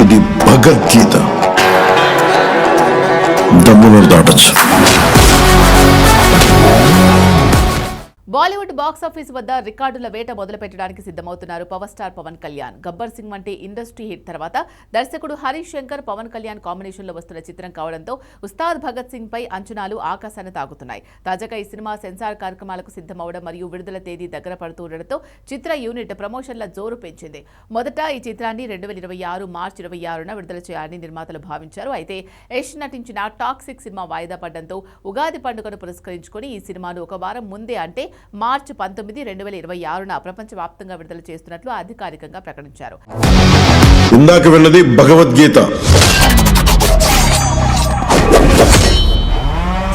ఇది భగవద్గీత. దమ్ములను దాటొచ్చు. బాలీవుడ్ బాక్సాఫీస్ వద్ద రికార్డుల వేట మొదలు పెట్టడానికి సిద్ధమవుతున్నారు పవర్ స్టార్ పవన్ కళ్యాణ్. గబ్బర్ సింగ్ వంటి ఇండస్ట్రీ హిట్ తర్వాత దర్శకుడు హరీష్ శంకర్ పవన్ కళ్యాణ్ కాంబినేషన్ లో వస్తున్న చిత్రం కావడంతో ఉస్తాద్ భగత్ సింగ్ పై అంచనాలు ఆకాశాన్ని తాకుతున్నాయి. తాజాగా ఈ సినిమా సెన్సార్ కార్యక్రమాలకు సిద్ధమవడం మరియు విడుదల తేదీ దగ్గర పడుతుండటంతో చిత్ర యూనిట్ ప్రమోషన్ల జోరు పెంచింది. మొదట ఈ చిత్రాన్ని 2026 మార్చి 26న విడుదల చేయాలని నిర్మాతలు భావించారు. అయితే యష్ నటించిన టాక్సిక్ సినిమా వాయిదా పడడంతో ఉగాది పండుగను పురస్కరించుకుని ఈ సినిమాను ఒక వారం ముందే అంటే మార్చి 19, 2026న ప్రపంచవ్యాప్తంగా విడుదల చేస్తున్నట్లు అధికారికంగా ప్రకటించారు. ఇందాక విన్నది భగవద్గీత.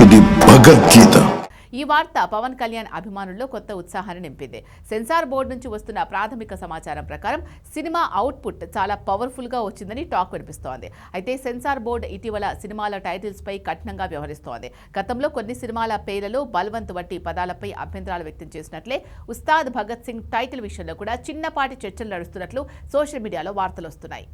ఇది భగవద్గీత. ఈ వార్త పవన్ కళ్యాణ్ అభిమానుల్లో కొత్త ఉత్సాహాన్ని నింపింది. సెన్సార్ బోర్డు నుంచి వస్తున్న ప్రాథమిక సమాచారం ప్రకారం సినిమా అవుట్పుట్ చాలా పవర్ఫుల్ గా వచ్చిందని టాక్ వినిపిస్తోంది. అయితే సెన్సార్ బోర్డు ఇటీవల సినిమాల టైటిల్స్ పై కఠినంగా వ్యవహరిస్తోంది. గతంలో కొన్ని సినిమాల పేర్లలో బల్వంత్ వంటి పదాలపై అభ్యంతరాలు వ్యక్తం చేసినట్లే ఉస్తాద్ భగత్ సింగ్ టైటిల్ విషయంలో కూడా చిన్నపాటి చర్చలు నడుస్తున్నట్లు సోషల్ మీడియాలో వార్తలు వస్తున్నాయి.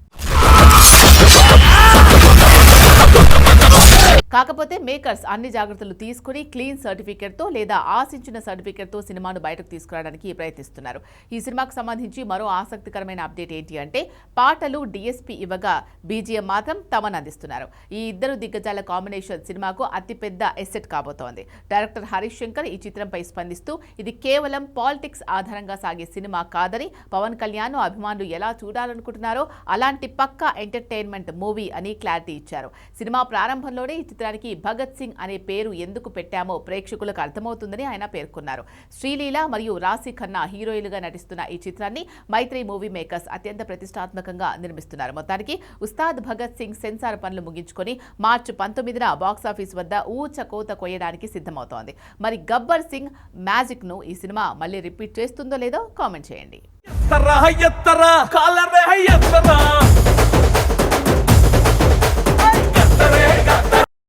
కాకపోతే మేకర్స్ అన్ని జాగ్రత్తలు తీసుకుని క్లీన్ సర్టిఫికెట్తో లేదా ఆశించిన సర్టిఫికెట్తో సినిమాను బయటకు తీసుకురావడానికి ప్రయత్నిస్తున్నారు. ఈ సినిమాకు సంబంధించి మరో ఆసక్తికరమైన అప్డేట్ ఏంటి అంటే పాటలు డిఎస్పీ ఇవ్వగా బీజిఎం మాత్రం తమను అందిస్తున్నారు. ఈ ఇద్దరు దిగ్గజాల కాంబినేషన్ సినిమాకు అతిపెద్ద ఎసెట్ కాబోతోంది. డైరెక్టర్ హరీష్ శంకర్ ఈ చిత్రంపై స్పందిస్తూ ఇది కేవలం పాలిటిక్స్ ఆధారంగా సాగే సినిమా కాదని, పవన్ కళ్యాణ్ అభిమానులు ఎలా చూడాలనుకుంటున్నారో అలాంటి పక్కా ఎంటర్టైన్మెంట్ మూవీ అని క్లారిటీ ఇచ్చారు. సినిమా ప్రారంభంలోనే ఈ చిత్రానికి భగత్ సింగ్ అనే పేరు ఎందుకు పెట్టామో ప్రేక్షకులకు అర్థమవుతుందని ఆయన పేర్కొన్నారు. శ్రీలీల మరియు రాశి ఖన్నా హీరోయిన్లుగా నటిస్తున్న ఈ చిత్రాన్ని మైత్రి మూవీ మేకర్స్ అత్యంత ప్రతిష్టాత్మకంగా నిర్మిస్తున్నారు. మొత్తానికి ఉస్తాద్ భగత్ సింగ్ సెన్సార్ పనులు ముగించుకొని మార్చి 19న బాక్సాఫీస్ వద్ద ఊచకోత కొయ్యడానికి సిద్ధమవుతోంది. మరి గబ్బర్ సింగ్ మ్యాజిక్ ను ఈ సినిమా మళ్ళీ రిపీట్ చేస్తుందో లేదో కామెంట్ చేయండి.